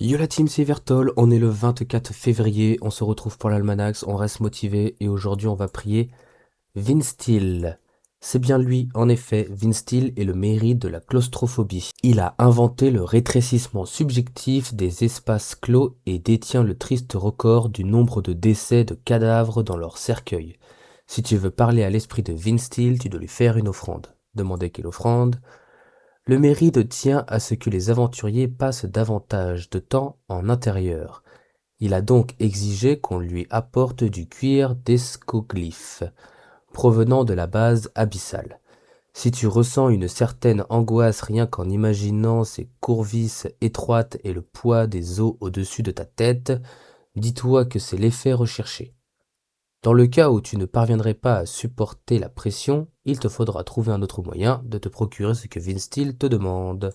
Yo la team, c'est Vertol, on est le 24 février, on se retrouve pour l'Almanax, on reste motivé et aujourd'hui on va prier Vince Steel. C'est bien lui, en effet, Vince Steel est le mérite de la claustrophobie. Il a inventé le rétrécissement subjectif des espaces clos et détient le triste record du nombre de décès de cadavres dans leur cercueil. Si tu veux parler à l'esprit de Vince Steel, tu dois lui faire une offrande. Demandez quelle offrande? Le mérite tient à ce que les aventuriers passent davantage de temps en intérieur. Il a donc exigé qu'on lui apporte du cuir d'escoglyphe, provenant de la base abyssale. Si tu ressens une certaine angoisse rien qu'en imaginant ces courvices étroites et le poids des os au-dessus de ta tête, dis-toi que c'est l'effet recherché. Dans le cas où tu ne parviendrais pas à supporter la pression, il te faudra trouver un autre moyen de te procurer ce que Vince Steel te demande.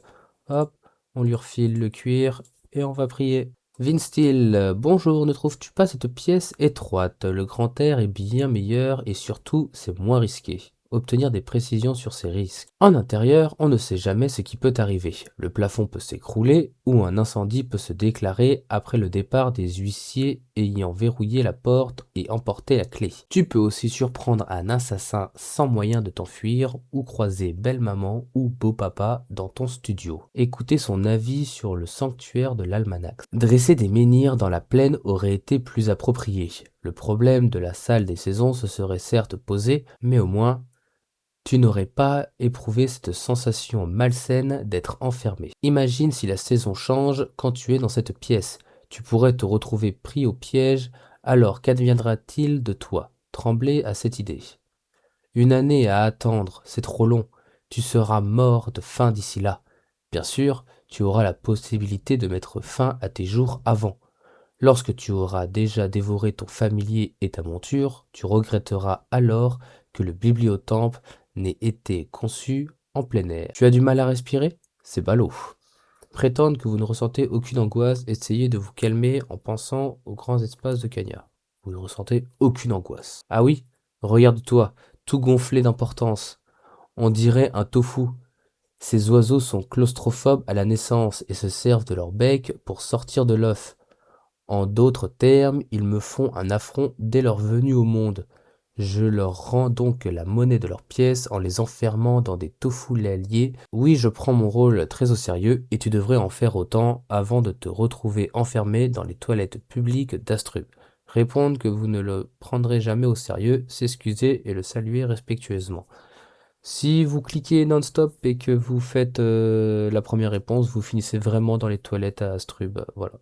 Hop, on lui refile le cuir et on va prier. Vince Steel, bonjour, ne trouves-tu pas cette pièce étroite? Le grand air est bien meilleur et surtout c'est moins risqué. Obtenir des précisions sur ces risques. En intérieur, on ne sait jamais ce qui peut arriver. Le plafond peut s'écrouler ou un incendie peut se déclarer après le départ des huissiers ayant verrouillé la porte et emporté la clé. Tu peux aussi surprendre un assassin sans moyen de t'enfuir ou croiser belle maman ou beau papa dans ton studio. Écouter son avis sur le sanctuaire de l'Almanax. Dresser des menhirs dans la plaine aurait été plus approprié. Le problème de la salle des saisons se serait certes posé, mais au moins tu n'aurais pas éprouvé cette sensation malsaine d'être enfermé. Imagine si la saison change quand tu es dans cette pièce. Tu pourrais te retrouver pris au piège, alors qu'adviendra-t-il de toi? Trembler à cette idée. Une année à attendre, c'est trop long. Tu seras mort de faim d'ici là. Bien sûr, tu auras la possibilité de mettre fin à tes jours avant. Lorsque tu auras déjà dévoré ton familier et ta monture, tu regretteras alors que le bibliotemple n'ait été conçu en plein air. Tu as du mal à respirer? C'est ballot. Prétendre que vous ne ressentez aucune angoisse, essayez de vous calmer en pensant aux grands espaces de Cagna. Vous ne ressentez aucune angoisse. Ah oui? Regarde-toi, tout gonflé d'importance. On dirait un tofu. Ces oiseaux sont claustrophobes à la naissance et se servent de leur bec pour sortir de l'œuf. En d'autres termes, ils me font un affront dès leur venue au monde. Je leur rends donc la monnaie de leurs pièces en les enfermant dans des tofu lailiers. Oui, je prends mon rôle très au sérieux et tu devrais en faire autant avant de te retrouver enfermé dans les toilettes publiques d'Astrub. Répondre que vous ne le prendrez jamais au sérieux, s'excuser et le saluer respectueusement. Si vous cliquez non-stop et que vous faites la première réponse, vous finissez vraiment dans les toilettes à Astrub. Voilà.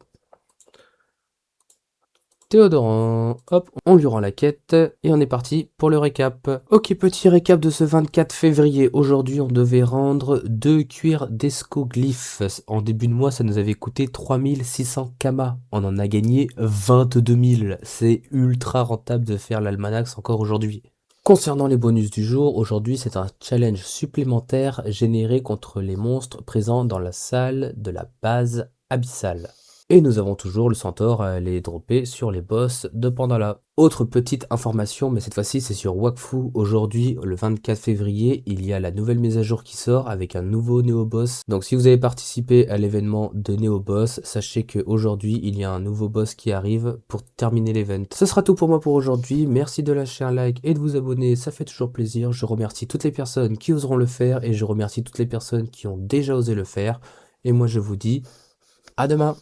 Théodorant, hop, on lui rend la quête et on est parti pour le récap. Ok, petit récap de ce 24 février. Aujourd'hui, on devait rendre 2 cuirs d'escoglyphes. En début de mois, ça nous avait coûté 3600 kamas. On en a gagné 22 000. C'est ultra rentable de faire l'almanax encore aujourd'hui. Concernant les bonus du jour, aujourd'hui c'est un challenge supplémentaire généré contre les monstres présents dans la salle de la base abyssale. Et nous avons toujours le centaure à aller dropper sur les boss de Pandala. Autre petite information, mais cette fois-ci c'est sur Wakfu. Aujourd'hui, le 24 février, il y a la nouvelle mise à jour qui sort avec un nouveau néo-boss. Donc si vous avez participé à l'événement de néo-boss, sachez qu'aujourd'hui il y a un nouveau boss qui arrive pour terminer l'event. Ce sera tout pour moi pour aujourd'hui. Merci de lâcher un like et de vous abonner, ça fait toujours plaisir. Je remercie toutes les personnes qui oseront le faire et je remercie toutes les personnes qui ont déjà osé le faire. Et moi je vous dis à demain.